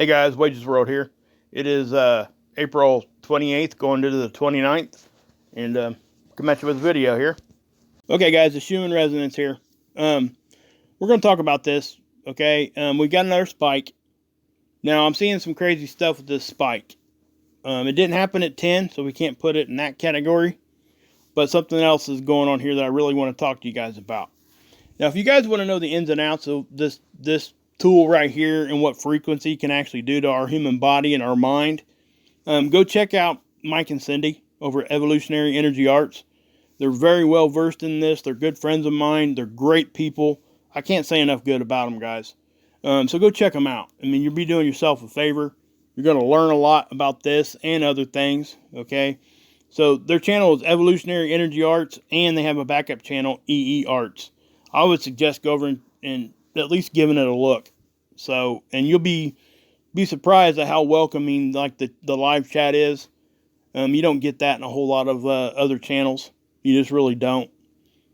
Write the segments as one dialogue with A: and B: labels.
A: Hey guys, Wages World here. It is April 28th going into the 29th, and come at you with a video here. Okay guys, the Schumann Resonance here. We're going to talk about this, okay? We got another spike. Now, I'm seeing some crazy stuff with this spike. It didn't happen at 10, so we can't put it in that category, but something else is going on here that I really want to talk to you guys about. Now, if you guys want to know the ins and outs of this tool right here and what frequency can actually do to our human body and our mind, go check out Mike and Cindy over at Evolutionary Energy Arts. They're very well versed in this. They're good friends of mine. They're great people. I can't say enough good about them, guys. So go check them out. I mean, you'll be doing yourself a favor. You're going to learn a lot about this and other things, okay? So their channel is Evolutionary Energy Arts, and they have a backup channel, EE Arts. I would suggest go over and at least giving it a look. So, and you'll be surprised at how welcoming like the live chat is. You don't get that in a whole lot of other channels. You just really don't.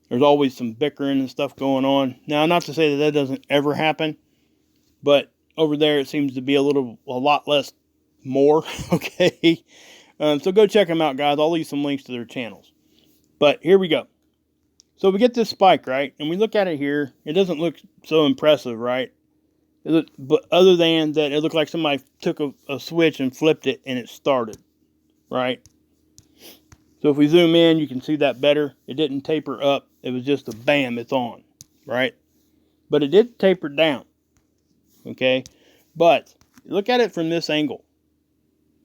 A: There's always some bickering and stuff going on. Now, not to say that doesn't ever happen, but over there it seems to be a lot less more. Okay. So go check them out, guys. I'll leave some links to their channels. But here we go. So we get this spike, right? And we look at it here. It doesn't look so impressive, right? But other than that, it looked like somebody took a switch and flipped it and it started, right? So if we zoom in, you can see that better. It didn't taper up. It was just a bam, it's on, right? But it did taper down, okay? But look at it from this angle,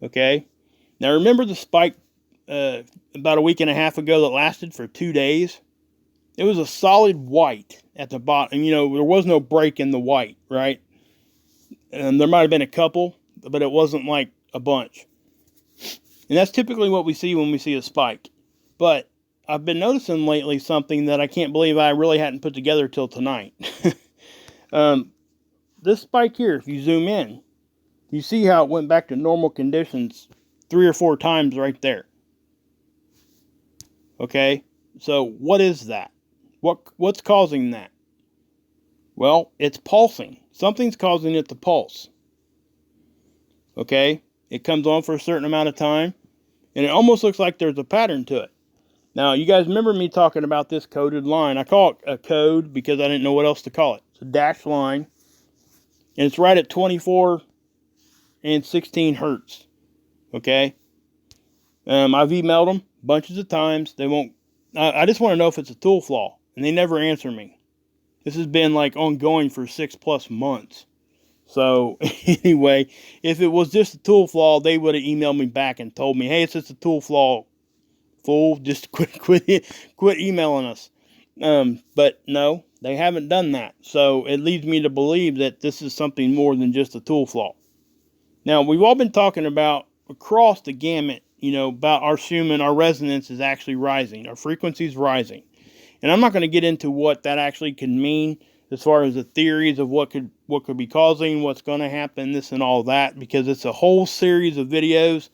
A: okay? Now remember the spike about a week and a half ago that lasted for 2 days? It was a solid white at the bottom. You know, there was no break in the white, right? And there might have been a couple, but it wasn't like a bunch. And that's typically what we see when we see a spike. But I've been noticing lately something that I can't believe I really hadn't put together till tonight. This spike here, if you zoom in, you see how it went back to normal conditions 3 or 4 times right there. Okay, so what is that? What's causing that? Well, it's pulsing. Something's causing it to pulse. Okay, it comes on for a certain amount of time, and it almost looks like there's a pattern to it. Now, you guys remember me talking about this coded line. I call it a code because I didn't know what else to call it. It's a dashed line, and it's right at 24 and 16 hertz. Okay, I've emailed them bunches of times. They won't. I just want to know if it's a tool flaw, and they never answer me. This has been like ongoing for 6+ months. So anyway, if it was just a tool flaw, they would have emailed me back and told me, hey, it's just a tool flaw, fool. Just quit emailing us. But no, they haven't done that. So it leads me to believe that this is something more than just a tool flaw. Now, we've all been talking about across the gamut, you know, about our Schumann, our resonance is actually rising. Our frequency is rising. And I'm not going to get into what that actually can mean as far as the theories of what could be causing, what's going to happen, this and all that, because it's a whole series of videos.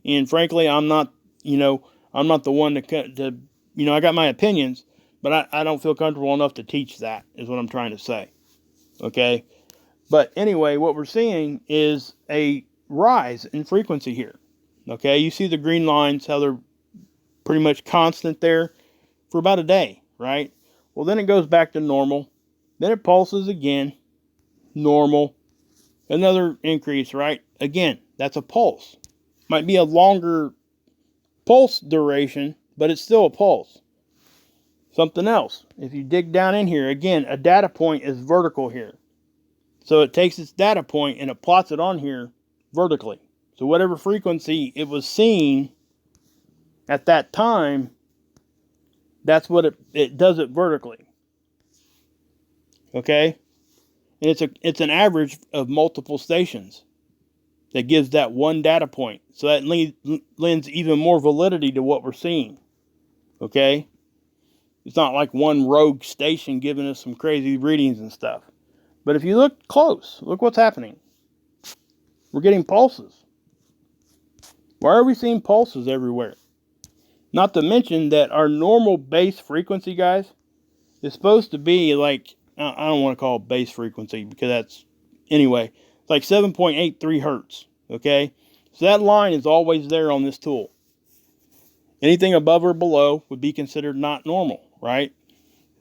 A: And frankly, I'm not the one to I got my opinions, but I don't feel comfortable enough to teach that, is what I'm trying to say. Okay? But anyway, what we're seeing is a rise in frequency here. Okay? You see the green lines, how they're pretty much constant there for about a day, right? Well, then it goes back to normal. Then it pulses again. Normal. Another increase, right? Again, that's a pulse. Might be a longer pulse duration, but it's still a pulse. Something else. If you dig down in here, again, a data point is vertical here. So it takes its data point and it plots it on here vertically. So whatever frequency it was seeing at that time, that's what it does it vertically. Okay? And it's an average of multiple stations that gives that one data point. So that lends even more validity to what we're seeing. Okay? It's not like one rogue station giving us some crazy readings and stuff. But if you look close, look what's happening. We're getting pulses. Why are we seeing pulses everywhere? Not to mention that our normal base frequency, guys, is supposed to be like, I don't want to call it base frequency because that's, anyway, It's like 7.83 hertz, okay? So that line is always there on this tool. Anything above or below would be considered not normal, right?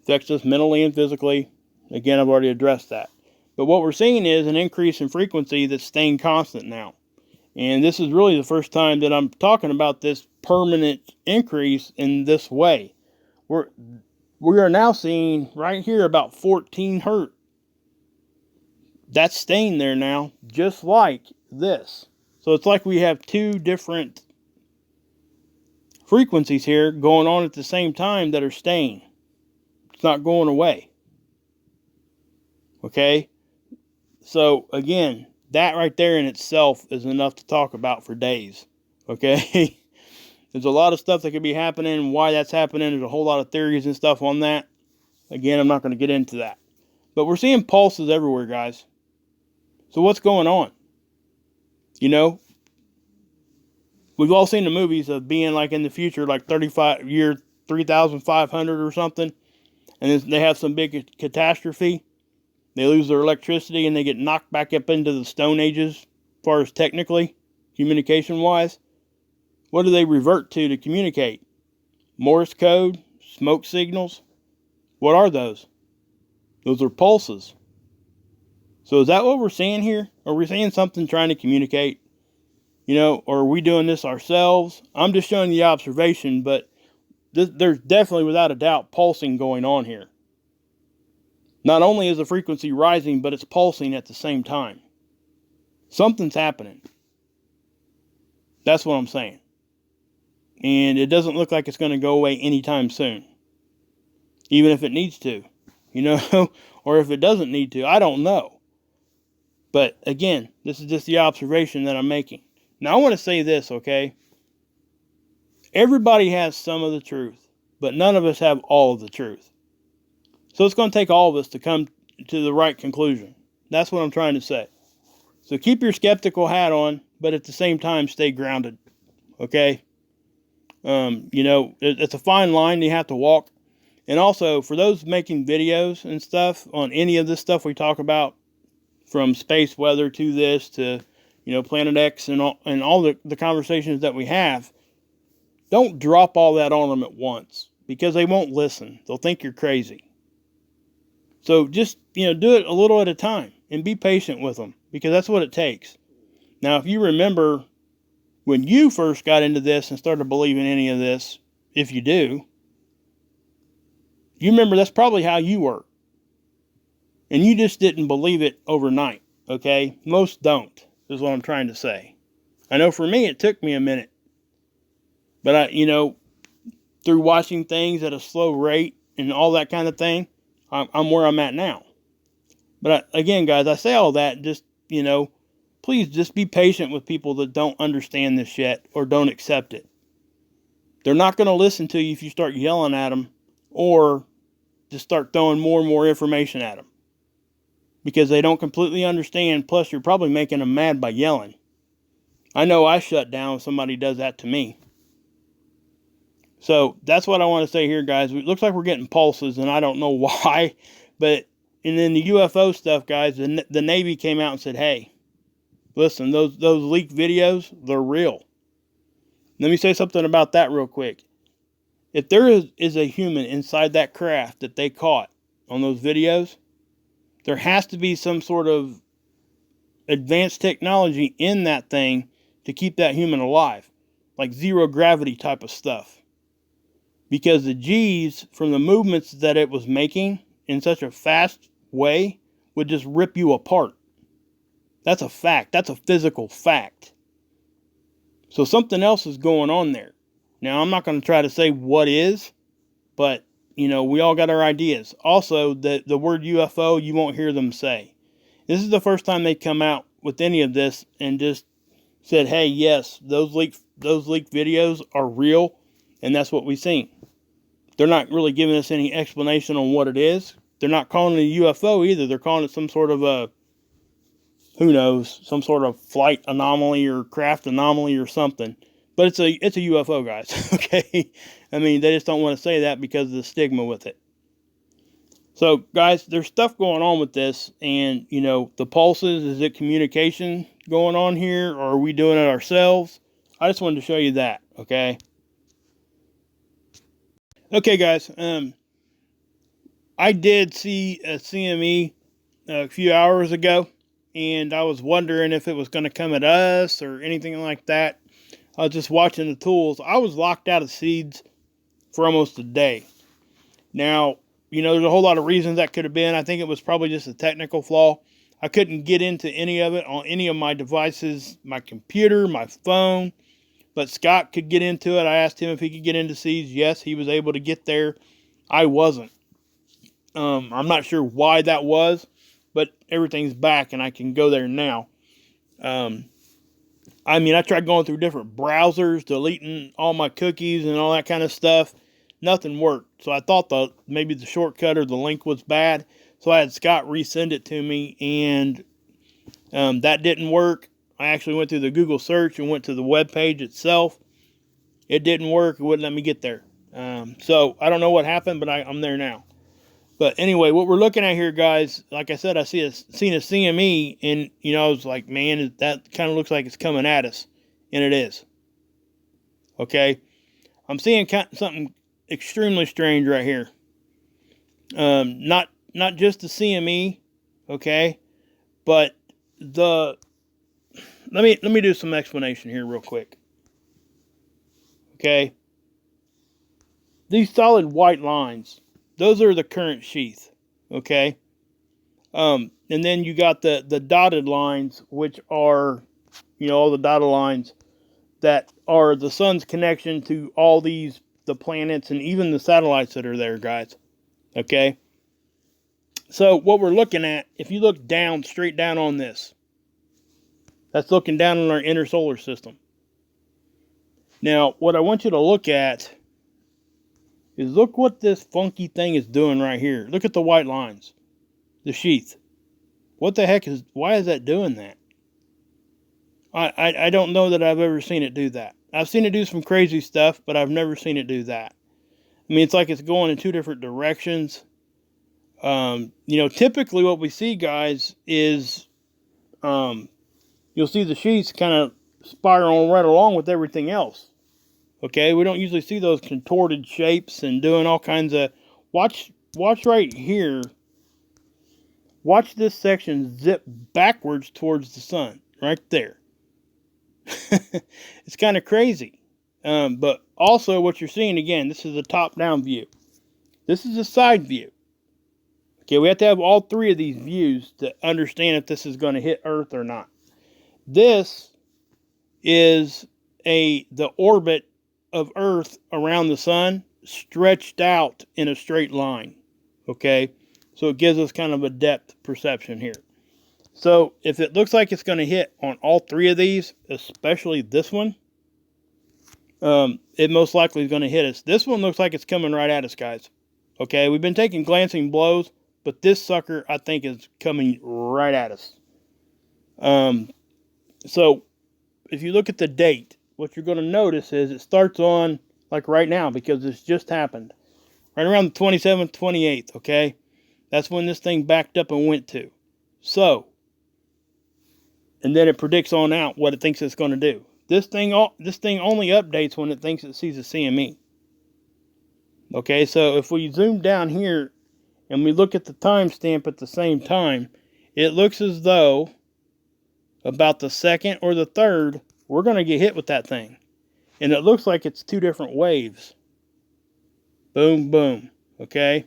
A: Affects us mentally and physically. Again, I've already addressed that. But what we're seeing is an increase in frequency that's staying constant now. And this is really the first time that I'm talking about this permanent increase in this way. We are now seeing right here about 14 hertz. That's staying there now, just like this. So it's like we have two different frequencies here going on at the same time that are staying. It's not going away. Okay? So again, that right there in itself is enough to talk about for days. Okay? There's a lot of stuff that could be happening. Why that's happening, there's a whole lot of theories and stuff on that. Again, I'm not going to get into that. But we're seeing pulses everywhere, guys. So what's going on? You know, we've all seen the movies of being like in the future, like 3,500 or something. And then they have some big catastrophe. They lose their electricity and they get knocked back up into the Stone Ages, as far as technically, communication-wise. What do they revert to communicate? Morse code, smoke signals. What are those? Those are pulses. So is that what we're seeing here? Are we seeing something trying to communicate? You know, or are we doing this ourselves? I'm just showing the observation, but there's definitely, without a doubt, pulsing going on here. Not only is the frequency rising, but it's pulsing at the same time. Something's happening. That's what I'm saying. And it doesn't look like it's going to go away anytime soon. Even if it needs to, you know, or if it doesn't need to, I don't know. But again, this is just the observation that I'm making. Now I want to say this, okay? Everybody has some of the truth, but none of us have all of the truth. So it's going to take all of us to come to the right conclusion. That's what I'm trying to say. So keep your skeptical hat on, but at the same time, stay grounded. Okay? You know, it's a fine line you have to walk. And also, for those making videos and stuff on any of this stuff we talk about, from space weather to this to, you know, Planet X and all the conversations that we have, don't drop all that on them at once, because they won't listen. They'll think you're crazy. So just, you know, do it a little at a time and be patient with them, because that's what it takes. Now, if you remember when you first got into this and started believing any of this, if you do, you remember that's probably how you were. And you just didn't believe it overnight, okay? Most don't, is what I'm trying to say. I know for me, it took me a minute. But you know, through watching things at a slow rate and all that kind of thing, I'm where I'm at now. But again, guys, I say all that just, you know, please just be patient with people that don't understand this yet or don't accept it. They're not going to listen to you if you start yelling at them or just start throwing more and more information at them, because they don't completely understand. Plus, you're probably making them mad by yelling. I know I shut down if somebody does that to me. So that's what I want to say here, guys. It looks like we're getting pulses, and I don't know why. But and then the UFO stuff, guys, the Navy came out and said, hey, listen, those leaked videos, they're real. Let me say something about that real quick. If there is a human inside that craft that they caught on those videos, there has to be some sort of advanced technology in that thing to keep that human alive. Like zero gravity type of stuff. Because the G's from the movements that it was making in such a fast way would just rip you apart. That's a fact. That's a physical fact. So something else is going on there. Now, I'm not going to try to say what is, but, you know, we all got our ideas. Also, the word UFO, you won't hear them say. This is the first time they come out with any of this and just said, hey, yes, those leaked videos are real, and that's what we've seen. They're not really giving us any explanation on what it is. They're not calling it a UFO either. They're calling it some sort of a, who knows, some sort of flight anomaly or craft anomaly or something. But it's a UFO, guys. Okay? I mean, they just don't want to say that because of the stigma with it. So, guys, there's stuff going on with this, and, you know, the pulses, is it communication going on here, or are we doing it ourselves? I just wanted to show you that, okay? Okay, guys, I did see a CME a few hours ago, and I was wondering if it was going to come at us or anything like that. I was just watching the tools. I was locked out of seeds for almost a day. Now, you know, there's a whole lot of reasons that could have been. I think it was probably just a technical flaw. I couldn't get into any of it on any of my devices, my computer, my phone, but Scott could get into it. I asked him if he could get into seeds. Yes, he was able to get there. I wasn't. I'm not sure why that was, but everything's back and I can go there now. I mean, I tried going through different browsers, deleting all my cookies and all that kind of stuff. Nothing worked. So I thought maybe the shortcut or the link was bad. So I had Scott resend it to me, and that didn't work. I actually went through the Google search and went to the web page itself. It didn't work. It wouldn't let me get there. So I don't know what happened, but I'm there now. But anyway, what we're looking at here, guys, like I said, I seen a CME, and, you know, I was like, man, that kind of looks like it's coming at us. And it is. Okay? I'm seeing something extremely strange right here. Not just the CME, okay? But let me do some explanation here real quick. Okay? These solid white lines, those are the current sheath, okay? And then you got the dotted lines, which are, you know, all the dotted lines that are the sun's connection to all the planets and even the satellites that are there, guys. Okay? So what we're looking at, if you look down, straight down on this, that's looking down on our inner solar system. Now, what I want you to look at is look what this funky thing is doing right here. Look at the white lines, the sheath. What the heck why is that doing that? I don't know that I've ever seen it do that. I've seen it do some crazy stuff, but I've never seen it do that. I mean, it's like it's going in two different directions. You know, typically what we see, guys, is you'll see the sheets kind of spiraling right along with everything else. Okay, we don't usually see those contorted shapes and doing all kinds of... Watch right here. Watch this section zip backwards towards the sun. Right there. It's kind of crazy. But also what you're seeing, again, this is a top-down view. This is a side view. Okay, we have to have all three of these views to understand if this is going to hit Earth or not. This is the orbit of Earth around the sun stretched out in a straight line. Okay, so it gives us kind of a depth perception here. So if it looks like it's going to hit on all three of these, especially this one, it most likely is going to hit us. This one looks like it's coming right at us, guys. Okay, we've been taking glancing blows, but this sucker, I think, is coming right at us. So if you look at the date, what you're going to notice is it starts on, like right now, because this just happened, right around the 27th, 28th, okay? That's when this thing backed up and went to. So, and then it predicts on out what it thinks it's going to do. This thing only updates when it thinks it sees a CME. Okay, so if we zoom down here and we look at the timestamp at the same time, it looks as though about the second or the third, we're going to get hit with that thing. And it looks like it's two different waves. Boom, boom. Okay?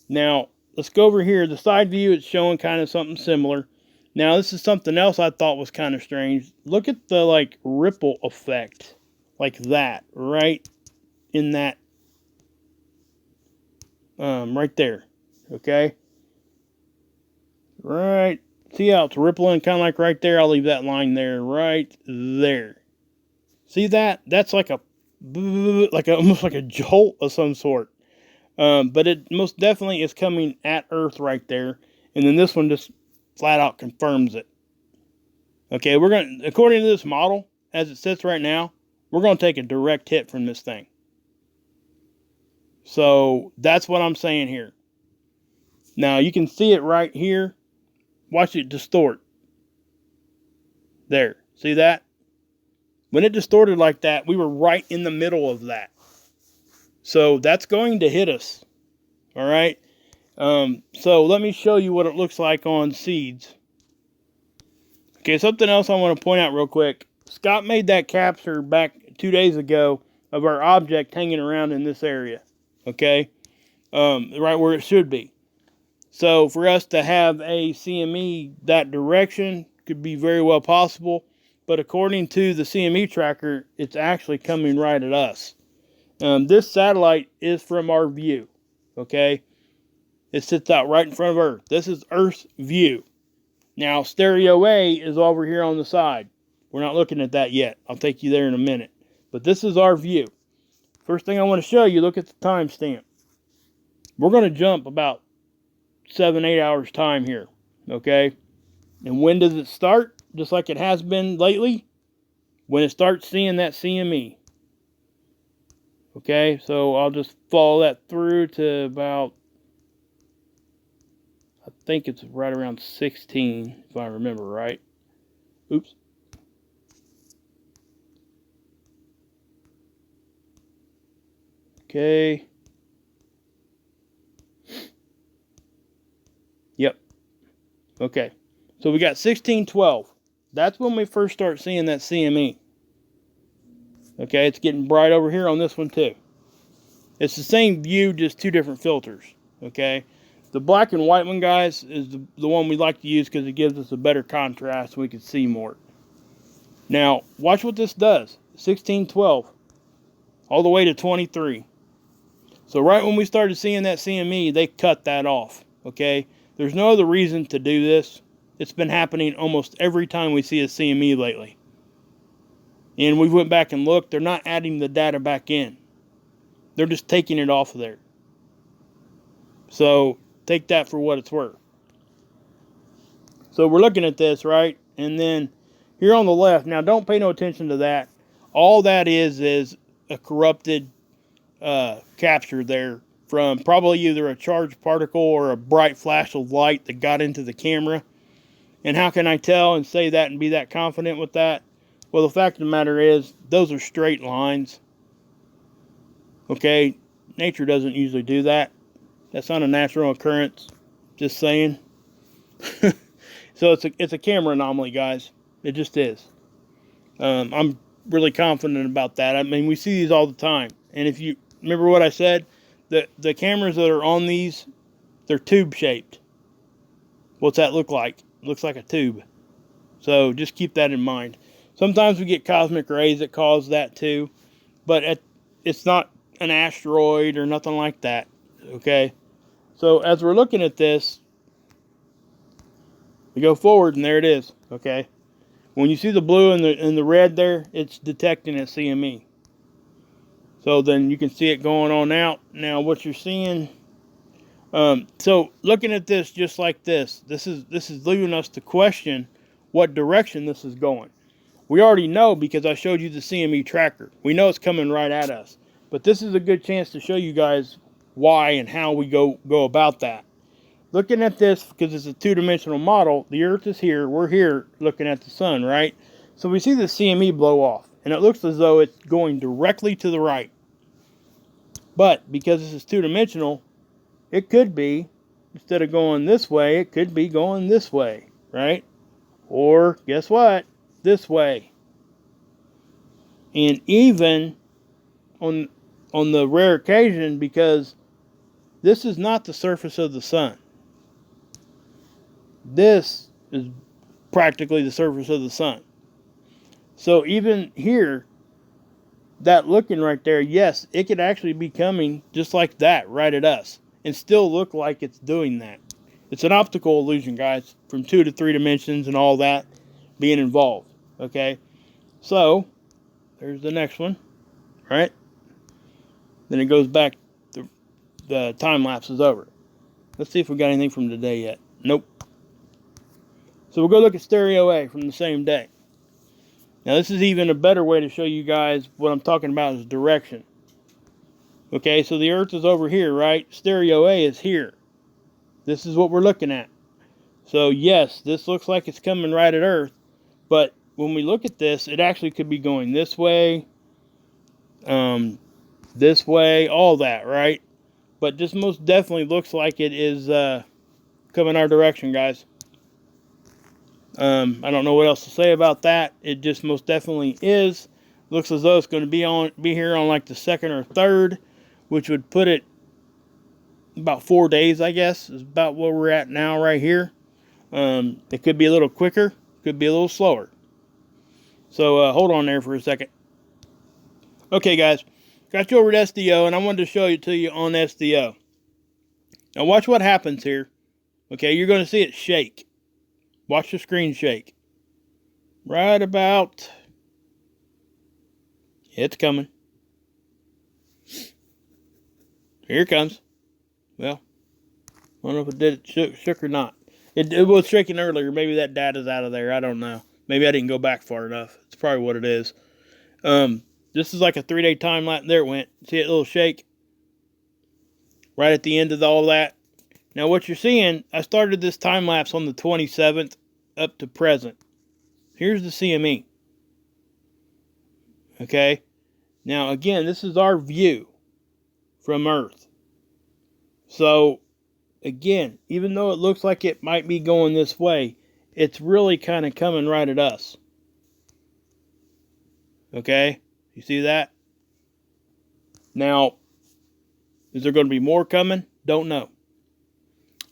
A: Now, let's go over here. The side view, it's showing kind of something similar. Now, this is something else I thought was kind of strange. Look at the, like, ripple effect. Like that. Right in that. Right there. Okay? Right. See how it's rippling? Kind of like right there. I'll leave that line there. Right there. See that? That's like almost like a jolt of some sort. But it most definitely is coming at Earth right there. And then this one just flat out confirms it. Okay, we're going to, according to this model, as it sits right now, we're going to take a direct hit from this thing. So that's what I'm saying here. Now you can see it right here. Watch it distort. There. See that? When it distorted like that, we were right in the middle of that. So that's going to hit us. All right. So let me show you what it looks like on seeds. Okay, something else I want to point out real quick. Scott made that capture back 2 days ago of our object hanging around in this area. Okay, right where it should be. So for us to have a CME that direction could be very well possible, but according to the CME tracker, it's actually coming right at us. This satellite is from our view. Okay, it sits out right in front of Earth. This is Earth's view. Now, stereo A is over here on the side. We're not looking at that yet. I'll take you there in a minute. But this is our view. First thing I want to show you, look at the timestamp. We're going to jump about 7-8 hours time here. Okay? And when does it start? Just like it has been lately. When it starts seeing that CME. Okay? So I'll just follow that through to about, I think it's right around 16, if I remember right. Oops. Okay. Yep. Okay. So we got 1612. That's when we first start seeing that CME. Okay, it's getting bright over here on this one too. It's the same view, just 2 different filters. Okay. The black and white one, guys, is the one we like to use because it gives us a better contrast and we can see more. Now, watch what this does. 1612 all the way to 23. So right when we started seeing that CME, they cut that off. Okay? There's no other reason to do this. It's been happening almost every time we see a CME lately. And we went back and looked. They're not adding the data back in. They're just taking it off of there. So take that for what it's worth. So we're looking at this, right? And then here on the left, now don't pay no attention to that. All that is a corrupted capture there from probably either a charged particle or a bright flash of light that got into the camera. And how can I tell and say that and be that confident with that? Well, the fact of the matter is, those are straight lines. Okay, nature doesn't usually do that. That's not a natural occurrence. Just saying. So it's a camera anomaly, guys. It just is. I'm really confident about that. I mean, we see these all the time. And if you remember what I said, the cameras that are on these, they're tube shaped. What's that look like? It looks like a tube. So just keep that in mind. Sometimes we get cosmic rays that cause that too, but it's not an asteroid or nothing like that. Okay. So as we're looking at this, we go forward and there it is. Okay. When you see the blue and the red there, it's detecting a CME. So then you can see it going on out. Now what you're seeing, so looking at this just like this is leaving us to question what direction this is going. We already know because I showed you the CME tracker. We know it's coming right at us. But this is a good chance to show you guys why and how we go about that. Looking at this, because it's a 2-dimensional model, the Earth is here, we're here looking at the sun, right? So we see the CME blow off, and it looks as though it's going directly to the right. But because this is 2-dimensional, it could be, instead of going this way, it could be going this way, right? Or, guess what? This way. And even on the rare occasion, because this is not the surface of the sun. This is practically the surface of the sun. So even here, that looking right there, yes, it could actually be coming just like that right at us and still look like it's doing that. It's an optical illusion, guys, from 2 to 3 dimensions and all that being involved. Okay, so there's the next one, right? Then it goes back, the time lapse is over. Let's see if we got anything from today yet. Nope. So we'll go look at stereo A from the same day. Now this is even a better way to show you guys what I'm talking about is direction. Okay, so the Earth is over here, right? Stereo A is here. This is what we're looking at. So yes, this looks like it's coming right at Earth, but when we look at this, it actually could be going this way, all that, right? But this most definitely looks like it is coming our direction, guys. I don't know what else to say about that. It just most definitely is. Looks as though it's going to be here on like the 2nd or 3rd, which would put it about 4 days, I guess, is about where we're at now right here. It could be a little quicker, could be a little slower. So hold on there for a second. Okay, guys, got you over to SDO, and I wanted to show it to you on SDO. Now watch what happens here. Okay, you're going to see it shake. Watch the screen shake. Right about... It's coming. Here it comes. Well, I don't know if it did it shook or not. It was shaking earlier. Maybe that data's out of there. I don't know. Maybe I didn't go back far enough. It's probably what it is. This is like a 3-day time lapse. There it went. See it little shake? Right at the end of all that. Now what you're seeing, I started this time lapse on the 27th up to present. Here's the CME. Okay? Now again, this is our view from Earth. So again, even though it looks like it might be going this way, it's really kind of coming right at us. Okay? You see that? Now, is there going to be more coming? Don't know.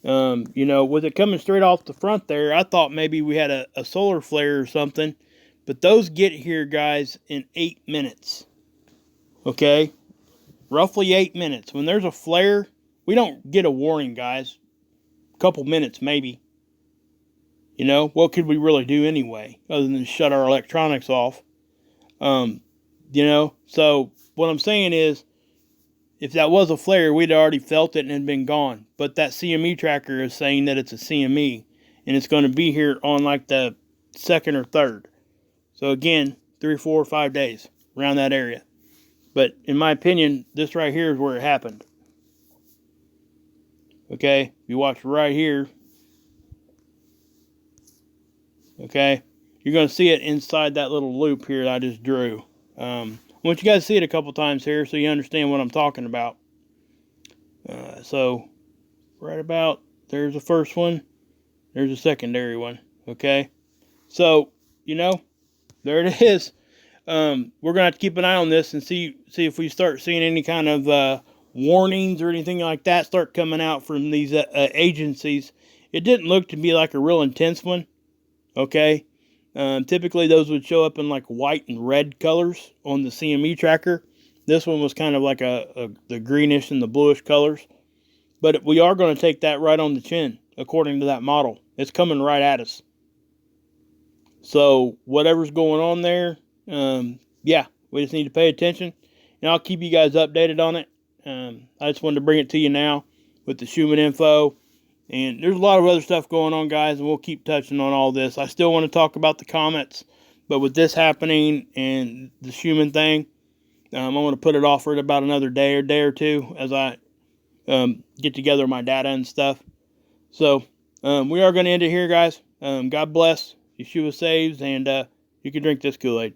A: You know, with it coming straight off the front there, I thought maybe we had a solar flare or something. But those get here, guys, in 8 minutes. Okay? Roughly 8 minutes. When there's a flare, we don't get a warning, guys. A couple minutes, maybe. You know, what could we really do anyway, other than shut our electronics off? You know, so what I'm saying is, if that was a flare, we'd already felt it and had been gone. But that CME tracker is saying that it's a CME, and it's going to be here on like the 2nd or 3rd. So again, 3 or 4 or 5 days around that area. But in my opinion, this right here is where it happened. Okay, you watch right here. Okay, you're going to see it inside that little loop here that I just drew. I want you guys to see it a couple times here so you understand what I'm talking about. So, right about, there's the first one. There's a secondary one. Okay, so, you know, there it is. We're going to have to keep an eye on this and see if we start seeing any kind of warnings or anything like that start coming out from these agencies. It didn't look to be like a real intense one. Okay, typically those would show up in like white and red colors on the CME tracker. This one was kind of like the greenish and the bluish colors. But we are going to take that right on the chin, according to that model. It's coming right at us. So whatever's going on there, yeah, we just need to pay attention. And I'll keep you guys updated on it. I just wanted to bring it to you now with the Schumann info. And there's a lot of other stuff going on, guys, and we'll keep touching on all this. I still want to talk about the comets, but with this happening and the Schumann thing, I'm going to put it off for about another day or two as I get together my data and stuff. So we are going to end it here, guys. God bless. Yeshua saves, and you can drink this Kool-Aid.